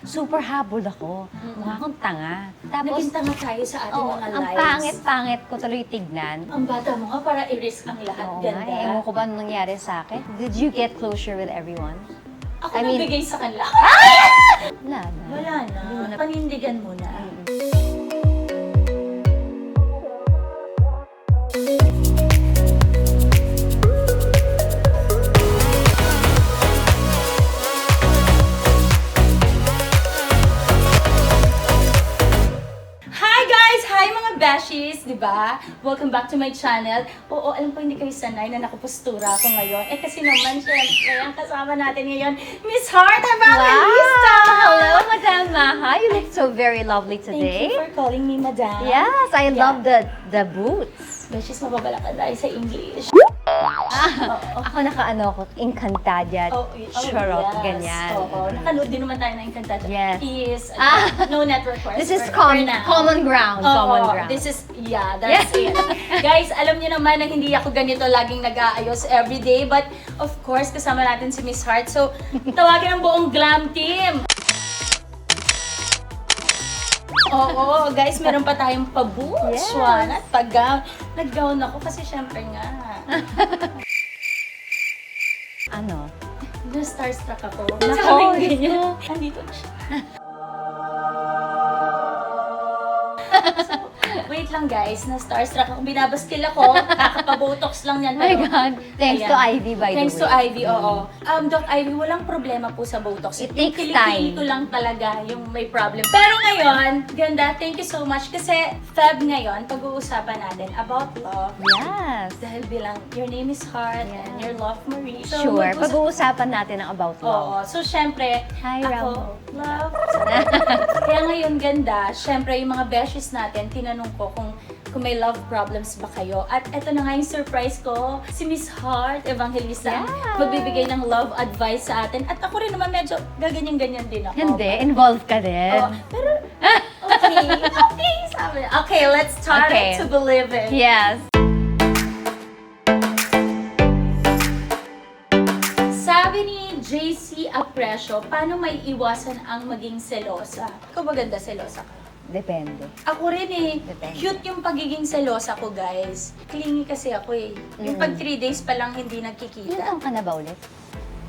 super habol ako. Mukha akong tanga. Tapos, Naging tanga tayo sa ating mga ang lives. pangit-pangit ko tuloy tignan. Ang bata mo nga para i-risk ang lahat. Oo Ganda. nga, ewan ko ba anong nangyari sa akin. Did you get closure with everyone? Ako I mean- nagbigay sa kanila. Wala na. Wala na. Panindigan mo na. Hi guys! Hi mga beshies! Diba? Welcome back to my channel. Oo, alam ko hindi kayo sanay na nakapustura ako ngayon. Eh kasi naman, syempre, ang kasama natin ngayon, Miss Heart Evangelista! Hello, Madam Maha. You look so very lovely Thank today. you for calling me Madam. Yes, I love the boots. Beshies, mababala ka dahil sa English. Ako nakaano ko, Encantadia, charot, yes. ganyan. Oo, nakanood din naman tayo ng Encantada. Yes. Is, Ah. no network for us This is for now. common ground. Oo, Common ground. This is, that's it. Guys, alam niyo naman na hindi ako ganito laging nag-aayos everyday. But, of course, kasama natin si Miss Heart. So, tawagin ang buong glam team. Oo, guys, meron pa tayong pa-boots, Yes. Juan, at pag-gown. Nag-gown ako kasi syempre nga. Ano? Na-starstruck ako. Nako, Sabing Diyos ganyan. ko. Andito na siya. Wait lang guys, na-starstruck ako. Binabaskil ako. Kakapabotox lang yan. Oh my pero- God. Thanks Ayan. to Ivy, by the way. Thanks to Ivy, oo. Doc Ivy, walang problema po sa Botox. It Yung takes kilikili time. ko lang talaga yung may problem. Pero ngayon, ganda, thank you so much. Kasi Feb ngayon, pag-uusapan natin about love. Yes. Dahil bilang, your name is Heart and your love Marie. So, Sure. mag-usap- Pag-uusapan natin ang about Oo. love. So, syempre, Hi, ako, love. Kaya ngayon, ganda, syempre, yung mga beshes natin, tinanong ko kung may love problems ba kayo. At eto na nga yung surprise ko, si Miss Heart Evangelista, ang Yeah. magbibigay ng love advice sa atin. At ako rin naman medyo gaganyan-ganyan din ako. Hindi, involved ka din. Oo, pero, okay, okay, sabi. Okay, let's start Okay. to believe it. Yes. Sabi ni JC Aprecio, paano may iwasan ang maging selosa? Ikaw ba ganda selosa ka? Depende. Ako rin eh. Depende. Cute yung pagiging selosa ko, guys. Clingy kasi ako eh. Yung pag 3 days pa lang hindi Ilan nagkikita. taong ka na ba ulit?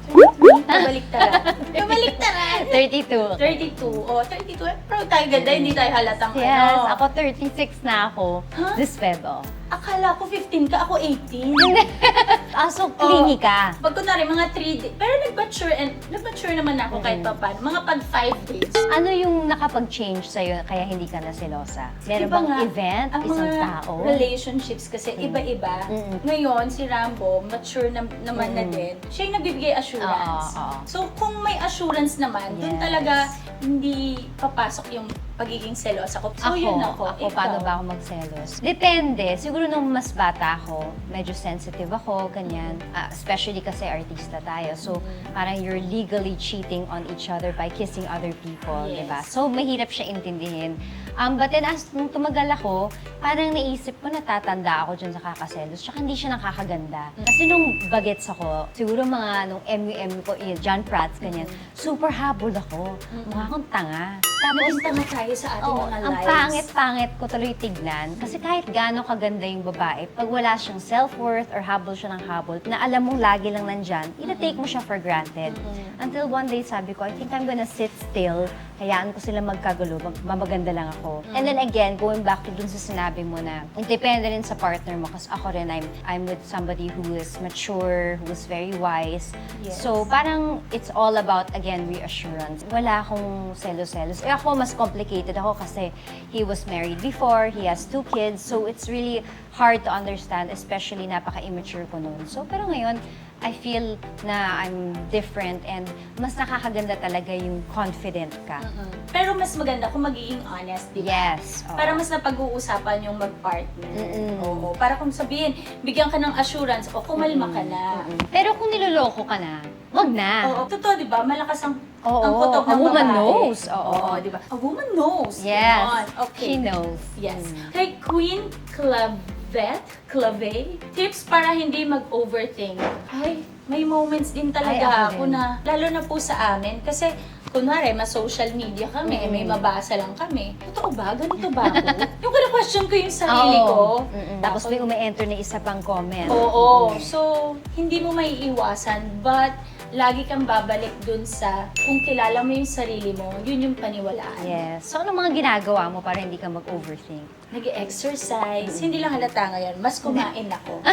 Kabaliktaran. Kabaliktaran! 32. 32. Oh, 32. Proud tayo ganda, hindi tayo halatang Yes, ano. ako 36 na ako. Huh? This Feb, oh. Akala ko 15 ka, ako 18. So, clingy ka. Pag kunwari, mga 3 days. Pero nag-mature naman ako kahit pa paano. Mga pag 5 days. Ano yung nakapag-change sa'yo kaya hindi ka na selosa? Meron Iba bang nga, event, ang isang mga tao? relationships kasi iba-iba. Ngayon, si Rambo, mature naman na din. Siya yung nagbibigay assurance. Oo. So, kung may assurance naman, dun Yes. talaga hindi papasok yung pagiging selosa ko. So, yun ako. Ikaw. Paano ba ako magselos? Depende. Siguro nung mas bata ako, medyo sensitive ako, ganyan. Especially kasi artista tayo. So, parang you're legally cheating on each other by kissing other people, Yes. di ba? So, mahirap siya intindihin. But then, as nung tumagal ako, parang naisip ko, natatanda ako dyan sa kakaselos. Tsaka hindi siya nakakaganda. Kasi nung bagets ako, siguro mga nung MUM ko, John Prats, ganyan, super habol ako. Mukha akong tanga. Naging tanga tayo sa ating Oo, mga ang lives. pangit-pangit ko tuloy tignan. Kasi kahit gaano kaganda yung babae, pag wala siyang self-worth or habol siya ng habol, na alam mong lagi lang nandyan, ina-take mo siya for granted. Until one day sabi ko, I think I'm gonna sit still, hayaan ko sila magkagulo, mamaganda lang ako. And then again, going back to dun sa sinabi mo na, depende rin sa partner mo. Kasi ako rin, I'm with somebody who is mature, who is very wise. Yes. So parang it's all about, again, reassurance. Wala akong selos-selos. Eh ako, mas complicated ako kasi he was married before, he has 2 kids, so it's really hard to understand, especially napaka-immature ko noon. So, pero ngayon, I feel na I'm different and mas nakakaganda talaga yung confident ka. Pero mas maganda kung magiging honest, di ba? Yes. oo. Para mas napag-uusapan yung mag-partner. Oo. Para kung sabihin, bigyan ka ng assurance, o kumalma ka na. Pero kung niloloko ka na, wag na. Oo. Totoo, di ba? Malakas ang Oo, kutob a ng woman babae. knows. Oo. Oo, di ba? A woman knows. Yes. Ganon. Okay. She knows. Yes. Kay Queen Clavel Beth Clave, tips para hindi mag-overthink. Ay, may moments din talaga Ay, ako ako din. na, lalo na po sa amin, kasi kunwari, mas-social media kami, may mabasa lang kami. Totoo ba? Ganito ba ako? Yung question ko yung sarili ko. Tapos may umi-enter na isa pang comment. Oo. So, hindi mo maiiwasan, but lagi kang babalik dun sa kung kilala mo yung sarili mo, yun yung paniwalaan. Yes. So, ano mga ginagawa mo para hindi ka mag-overthink? Nag-exercise, hindi lang halata ngayon, mas kumain ako.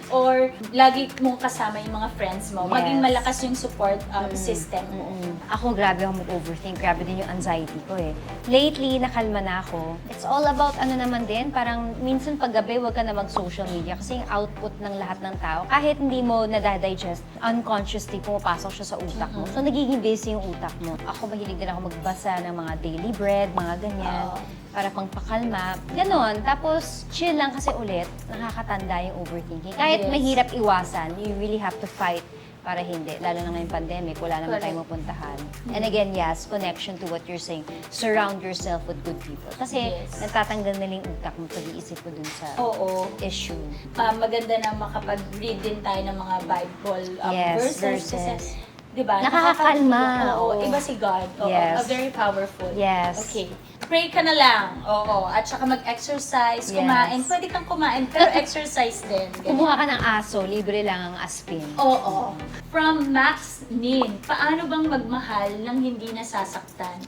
Or lagi mong kasama yung mga friends mo, Yes. maging malakas yung support system mo. Ako, grabe ako mag-overthink. Grabe din yung anxiety ko eh. Lately, nakalma na ako. It's all about ano naman din, parang minsan paggabi, huwag ka na mag-social media kasi yung output ng lahat ng tao, kahit hindi mo nadadigest, unconsciously pumapasok siya sa utak mo. So, nagiging busy yung utak mo. Ako, mahilig din ako magbasa ng mga daily bread, mga ganyan. Para pangpakalma. Ganon. Tapos, chill lang kasi ulit, nakakatanda yung overthinking. Kahit Yes. mahirap iwasan, you really have to fight para hindi. Lalo na ngayong pandemic, wala naman Correct. tayong mapuntahan. And again, yes, connection to what you're saying. Surround yourself with good people. Kasi Yes. natatanggal na lang yung utak mo pag-iisip mo dun sa Oo. issue. Maganda na makapag-read din tayo ng mga Bible Yes, verses. verses. Kasi, diba? Nakakakalma. Oo. Oo. Iba si God. Oo. Yes. Very powerful. Yes. Okay. Pray ka na lang. Oo. At saka mag-exercise, Yes. kumain. Pwede kang kumain, pero exercise din. Ganyan. Kumuha ka ng aso, libre lang ang aspin. Oo. From Max Nin, paano bang magmahal nang hindi nasasaktan?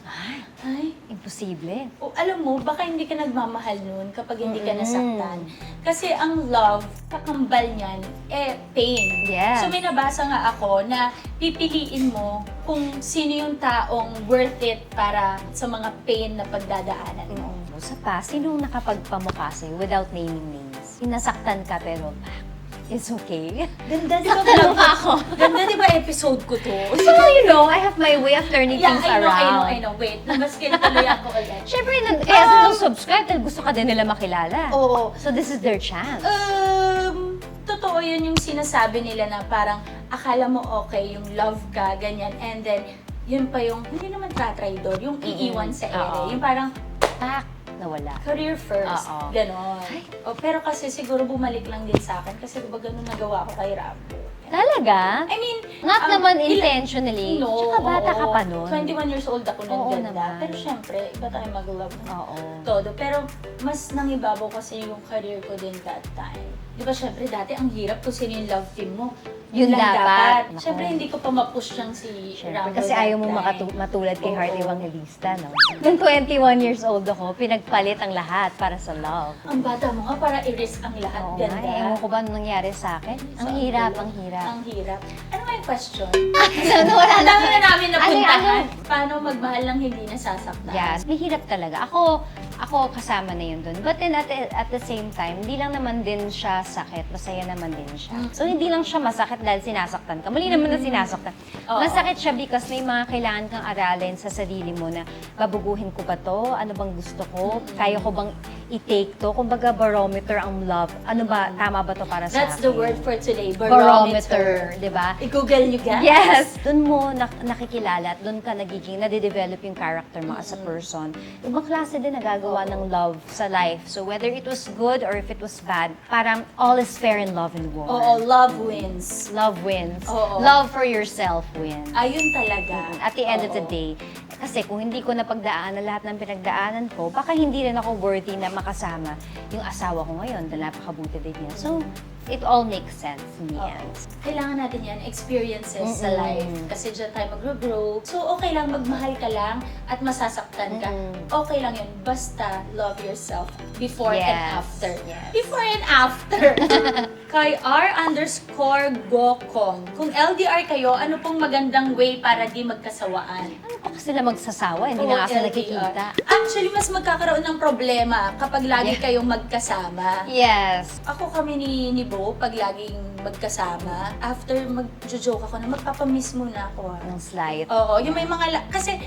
Ay, Imposible. o alam mo, baka hindi ka nagmamahal nun kapag hindi ka Mm-mm. nasaktan. Kasi ang love, kakambal niyan, pain. Yes. So may nabasa nga ako na pipiliin mo kung sino yung taong worth it para sa mga pain na pagdadaanan mo. Sa past, sinong nakapagpamukha sa'yo without naming names? Sinasaktan ka pero it's okay. Ganda, di ba? Saktan mo ako. Ganda, di ba episode ko to? So, you know, I have my way of turning things around. I know. Wait, namaskil tuloy ako ulit. Siyempre, kaya sila subscribe dahil gusto ka din nila makilala. Oo. So, this is their chance. Totoo yun yung sinasabi nila na parang akala mo okay, yung love ka, ganyan, and then yun pa yung, hindi naman tratraidor, yung iiwan sa ere. Oo. Yung parang, Tak, nawala. career first, Oo. ganon. Pero kasi siguro bumalik lang din sa akin kasi diba ganun nagawa ko kay Rambo. Talaga? I mean, Not naman intentionally. No, Tsaka bata ka oo. pa nun. 21 years old ako nun, Oo ganda. naman. Pero syempre, iba tayo mag-love ng Oo. todo. Pero mas nangibabaw kasi yung career ko din that time. Di ba syempre dati ang hirap kung sino yung love team mo. Yun lang dapat. Nako. Syempre hindi ko pa ma-push yung si Siyempre, Rambo kasi that ayaw mo time. matulad kay Heart Oo. Evangelista, no? Nung 21 years old ako, pinagpalit ang lahat para sa love. Ang bata mo nga para i-risk ang lahat. Oo nga, Ganda. ewan ko ba anong nangyari sa akin? Ang hirap, ang hirap. Ang hirap. Ano nga yung question? So, wala Ang dami na namin napuntahan. Ano? Paano magmahal lang hindi nasasaktan? Yes, mahirap talaga. Ako kasama na yun dun. But then at the same time, hindi lang naman din siya sakit, masaya naman din siya. So hindi lang siya masakit dahil sinasaktan ka. Mali naman na sinasaktan. Oo. Masakit siya because may mga kailangan kang aralin sa sarili mo na babaguhin ko ba to? Ano bang gusto ko? Kaya ko bang i-take to? Kumbaga barometer ang love. Ano ba, tama ba to para sa That's akin? the word for today. Barometer, di ba? I-google nyo guys. Yes! Doon mo nakikilala at doon ka nade-develop yung character mo as a person. Ibang klase din nagagawa ng love sa life. So whether it was good or if it was bad, parang all is fair in love and war. Oo, love wins. Love wins. Oo. Love for yourself wins. Ayun talaga. At the end of the Oo. day, kasi kung hindi ko napagdaanan lahat ng pinagdaanan ko, baka hindi rin ako worthy na makasama yung asawa ko ngayon dahil napakabuti din niya. So, it all makes sense in the end. Kailangan natin yan, experiences sa Mm-mm. life. Kasi dyan tayo mag-grow. So, okay lang, magmahal ka lang at masasaktan ka. Okay lang yun. Basta love yourself before and Yes. after. Yes. Before and after. Kay R_Gokon. Kung LDR kayo, ano pong magandang way para di magkasawaan? Ano pa kasi sila magsasawa? Hindi na Oo, kasi LDR. nakikita. Actually, mas magkakaroon ng problema kapag lagi Yeah. kayong magkasama. Yes. Ako kami ni Bo, pag laging magkasama, after mag-joke ako na magpapamiss muna ako. Ng slight. Oo, yung may mga, kasi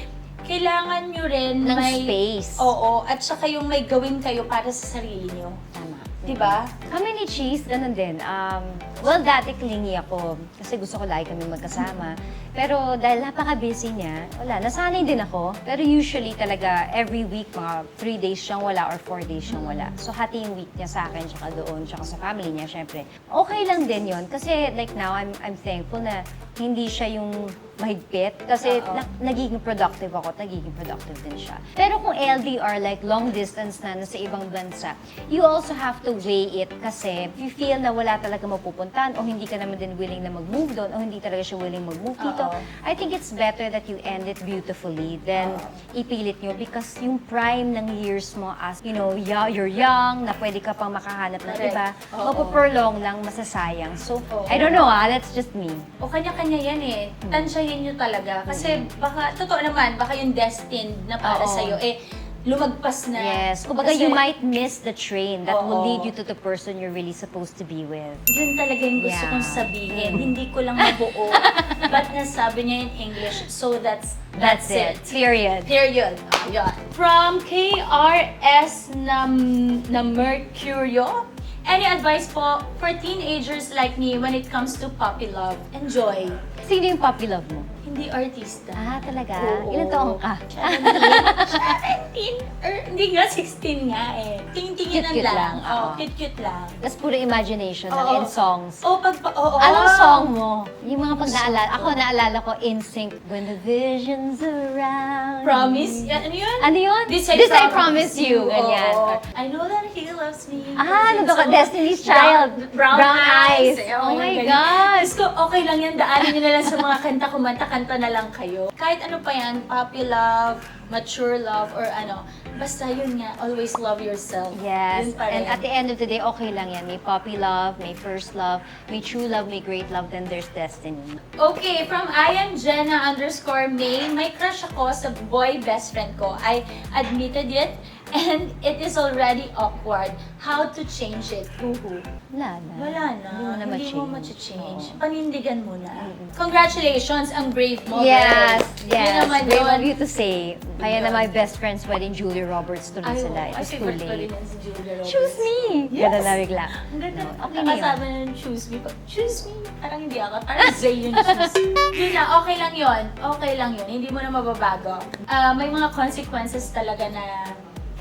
kailangan nyo rin Ng may, space. Oo, at saka yung may gawin kayo para sa sarili nyo. Tama. Diba? Kami ni Cheese, ganun din. Well, dati clingy ako kasi gusto ko lagi kami magkasama. Pero dahil napaka-busy niya, wala, nasanay din ako. Pero usually talaga, every week, mga 3 days siyang wala or 4 days siyang wala. So, hati yung week niya sa akin, tsaka doon, tsaka sa family niya, syempre. Okay lang din yon kasi like now, I'm thankful na hindi siya yung mahigpit kasi nagiging productive ako at nagiging productive din siya. Pero kung LDR, like long distance na nasa ibang bansa, you also have to weigh it kasi if you feel na wala talaga mapupuntahan o hindi ka naman din willing na mag-move doon o hindi talaga siya willing mag-move dito, I think it's better that you end it beautifully than ipilit nyo because yung prime ng years mo as, you know, you're young, na pwede ka pang makahanap ng iba, mapuprolong lang, masasayang. So, I don't know that's just me. O kanya-kanya yan eh. Tansyahin nyo talaga. Kasi baka, totoo naman, baka yung destined na para sa'yo, lumagpas na. Yes. Kumbaga, Kasi you might miss the train that will Oo. lead you to the person you're really supposed to be with. Yun talaga yung gusto Yeah. kong sabihin. Hindi ko lang mabuo. But nasabi niya in English, so that's it. Period. Period. Yun. From KRS na Mercurio, any advice po for teenagers like me when it comes to puppy love? Enjoy. Sino yung puppy love mo? Hindi artista. Talaga? Oo. Ilan taong ka? 17? Or hindi nga, 16 nga eh. Tingin-tinginan Cute-cute lang. lang. Oo, Oo. cute-cute lang. Tapos puro imagination lang Oo. in songs. Oo. Anong song mo? Yung mga pag naalala, ako naalala ko NSYNC, When the Visions Around. Promise? Yan, ano yun? Ano yun? This I Promise You. Ganyan. Oo. I know that he loves me. Nandun ka, Destiny's Child. Brown Eyes. Oh my ganyan. God. Diyos ko, okay lang yan. Daanin nyo na lang sa mga kanta. Kumanta-kanta na lang kayo. Kahit ano pa yan, puppy love, mature love, or ano. Basta yun nga, always love yourself. Yes, Yun pa and rin. at the end of the day, okay lang yan. May puppy love, may first love, may true love, may great love, then there's destiny. Okay, from I am Jenna_May, may crush ako sa boy best friend ko. I admitted it and it is already awkward. How to change it? Uhu. Wala na. Wala na. Hindi mo na Hindi mo ma-change. ma-change. Panindigan mo na. Congratulations, ang brave mo. Yes, girl. Yun yes. naman Brave yun. of you to say. Kaya Yun. na my best friend's wedding, Julia Roberts, tuloy Ay, sila. It ay, was too favorite ko rin late. yan si Julia Roberts. Choose me! Yes. Ganun na bigla. Ang ganda. Okay na yun. Kasama na yung choose me. Choose me. Parang hindi ako. Parang Zay yung choose. Yun na, okay lang yun. Okay lang yun. Hindi mo na mababago. May mga consequences talaga na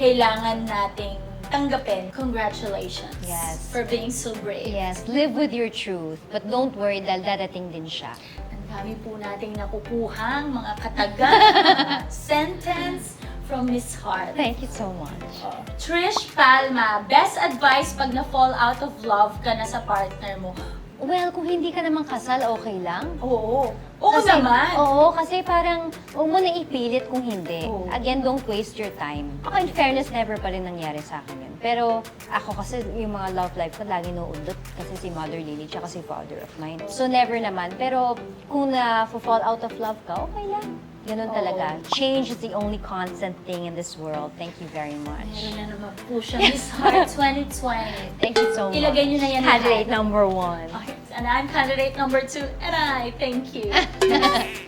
kailangan nating tanggapin. Congratulations. Yes. For being so brave. Yes, live with your truth. But don't worry, dahil dadating din siya. Ang dami po nating nakukuhang mga katagang, mga sentence from Miss Heart. Thank you so much. Trish Palma, best advice pag na-fall out of love ka na sa partner mo. Well, kung hindi ka naman kasal, okay lang. Oo. Oo Kasi- naman. Oo, kasi parang huwag mo na ipilit kung hindi. Oo. Again, don't waste your time. Ako, in fairness, never pa rin nangyari sa akin yun. Pero ako kasi, yung mga love life ko, lagi nauundot kasi si Mother Lily tsaka si Father of Mine. So, never naman. Pero kung na-fall out of love ka, okay lang. Ganun Oo. talaga. Change is the only constant thing in this world. Thank you very much. Meron na naman po siya. Miss Heart 2020. Thank you so much. Ilagay niyo na yan Candidate lahat. number 1. Okay, and I'm candidate number 2, and I thank you.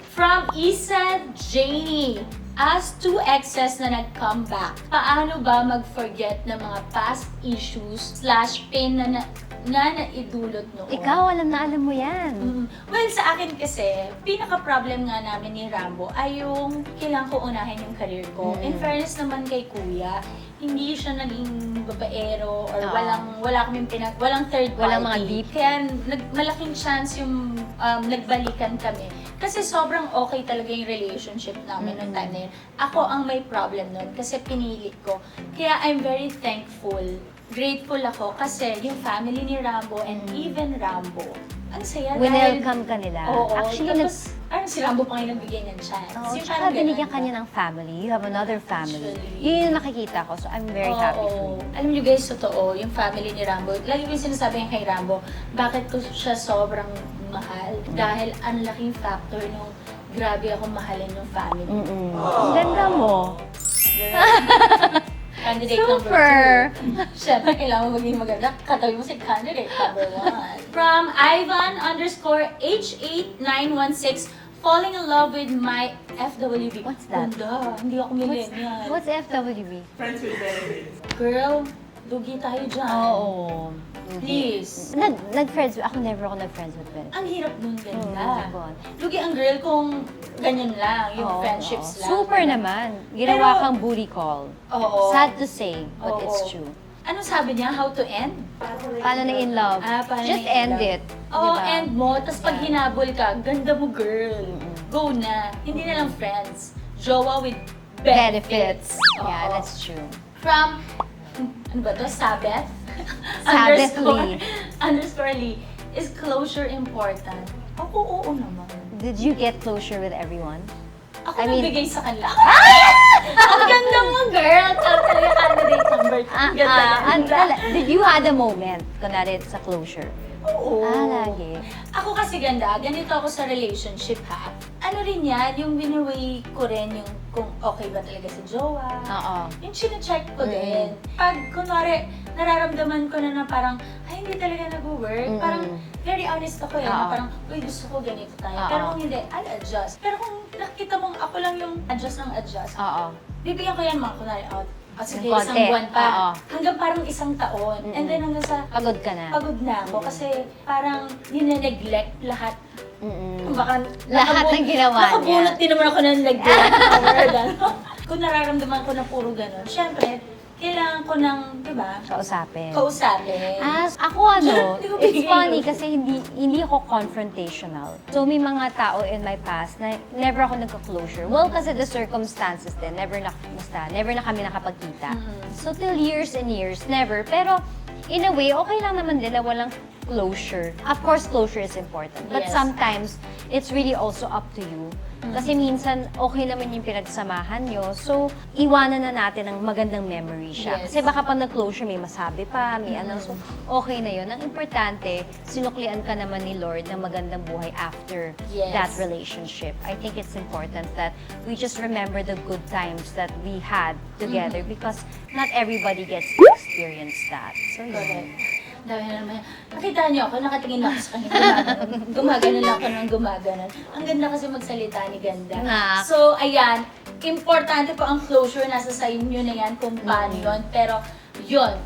From Isa Janie. As two exes na nag-come back, paano ba mag-forget ng mga past issues / pain na naidulot noon? Ikaw, alam na alam mo yan. Well, sa akin kasi, pinaka-problem nga namin ni Rambo ay yung kailangan ko unahin yung career ko. In fairness naman kay Kuya, hindi siya naging babaero or Oo. walang third party. Walang mga deep. Kaya malaking chance yung nagbalikan kami. Kasi sobrang okay talaga yung relationship namin noong time na yun. Ako ang may problem nun kasi pinili ko. Kaya I'm very thankful. Grateful ako kasi yung family ni Rambo and even Rambo, ang saya Winelcome ka nila. Oo, Actually, tapos, parang si Rambo pa ngayon nagbigay ng chance. Oo, Yung tsaka parang binigyan ganun ka niya ba? ng family. You have another family. Actually. Yun yung nakikita ko. So, I'm very happy for Oo. you. Alam niyo guys, totoo, yung family ni Rambo, lagi ko yung sinasabi kay Rambo, bakit ko siya sobrang mahal? Dahil ang laking factor nung grabe ako mahalin yung family. Ang ganda mo. Candidate Super! number 2. Siyempre, kailangan mo maging maganda. Katabi mo si candidate number 1. From Ivan_H8916, falling in love with my FWB. What's that? Ganda, hindi ako millennial. What's FWB? Girl, Lugi tayo dyan. Oo. Please. Nag-friends, never ako nag-friends with benefits. Ang hirap nun, ganda. Oh my God. Lugi ang girl kung ganyan lang, yung Oo, friendships oo. lang. Super naman. Ginawa Pero- kang booty call. Oo. Sad to say, but Oo. it's true. Ano sabi niya? How to end? Paano na in love? Paano Just na in end love? it. Oo, diba? end mo. Tapos pag Yeah. hinabol ka, ganda mo, girl. Go na. Hindi na lang friends. Jowa with benefits. Yeah, Oo. that's true. From, ano ba to? Sabeth? Sabeth Lee. Underscore Lee. Is closure important? Ako, oo naman. Did you get closure with everyone? Ako I mean- nagbigay sa kanila. Ang ganda mo, girl! Talaga candidate number 2. Ganda. Did you had a moment, kunwari sa closure? Oo. Lagi. Ako kasi ganda, ganito ako sa relationship ha. Ano rin yan, yung binaway ko rin yung kung okay ba talaga si jowa. Oo. Yung chine-check ko din. Pag kunwari, nararamdaman ko na parang, ay hindi talaga nag-work. Parang very honest ako na Oo. parang, uy gusto ko ganito tayo. Oo. Pero kung hindi, I'll adjust. Pero kung nakita mong ako lang yung adjust ng adjust, Oo. bibigyan ko yan mga kunwari out. Sige, Ng isang konti. buwan pa. Oo. Hanggang parang isang taon. And then hanggang sa Pagod ka na. pagod na ako kasi parang nire-neglect lahat. Baka Lahat ng ginawa niya. nakabunot din naman ako ng neglect. Word, ano? Kung nararamdaman ko na puro ganun, syempre, kailangan ko ng, di ba, Kausapin. kausapin. Ako ano, Hindi ko it's bigay. funny kasi hindi ako confrontational. So may mga tao in my past na never ako nagka-closure. Well, kasi the circumstances din, never na kami nakapagkita. So till years and years, never. Pero in a way, okay lang naman din na walang closure. Of course, closure is important. But Yes. sometimes, it's really also up to you. Kasi minsan, okay naman yung pinagsamahan nyo. So, iwanan na natin ng magandang memory siya. Yes. Kasi baka pag nag-closure, may masabi pa, may ano. So, okay na yun. Ang importante, sinuklian ka naman ni Lord ng magandang buhay after Yes. that relationship. I think it's important that we just remember the good times that we had together because not everybody gets to experience that. So, Correct. yun. Dami na naman. Nakita niyo ako, nakatingin lang ako sa kanya. Gumagano lang ako ng gumagano. Ang ganda kasi magsalita ni Ganda. Nak. So, ayan. Importante po ang closure. Nasa sa inyo na yan kung paano yun. Pero, yun.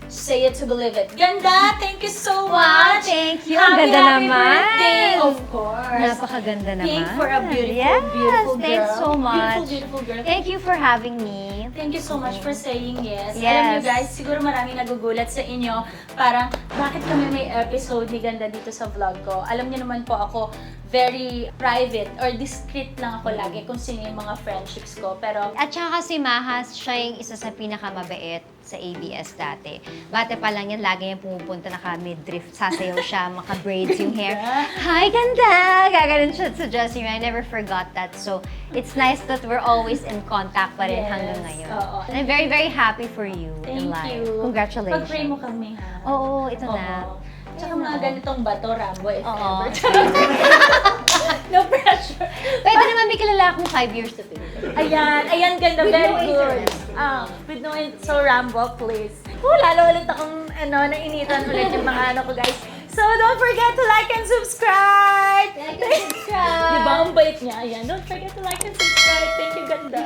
Say it to believe it. Ganda, thank you so much. Thank you. Happy, Ang ganda happy naman. birthday, of course. Napakaganda naman. Thank for a beautiful, Yes, beautiful girl. thanks so much. Beautiful, beautiful girl. Thank you for having me. Thank you so much for saying yes. Yes. Alam niyo guys, siguro maraming nagugulat sa inyo. Parang, bakit kami may episode ni Ganda dito sa vlog ko? Alam niyo naman po ako, very private or discreet lang ako lagi kung sino yung mga friendships ko. Pero, At saka si Mahas, siya yung isa sa pinakamabait sa ABS dati. Bate pa lang yan, lagi yung pumupunta naka-midriff, sasayaw siya, maka-braids yung hair. Hi, ganda! Gaganon siya sa Jessie. I never forgot that. So, it's nice that we're always in contact pa rin Yes, hanggang ngayon. oo. And I'm very, very happy for you in thank life. you. Congratulations. Pag-pray mo kami ha. Oo, ito Oo. na. Tsaka mga ganitong bato, Rambo, if Oo. ever. No pressure. Pwede naman may kilala akong 5 years to Philippines. Ayan, Ganda, With very no good. internet. With no so Rambo, please. Lalo ulit akong, nainitan ulit yung mga ano ko, guys. So, don't forget to like and subscribe! Like and subscribe! Di ba, ang bait niya? Ayan, don't forget to like and subscribe. Thank you, Ganda.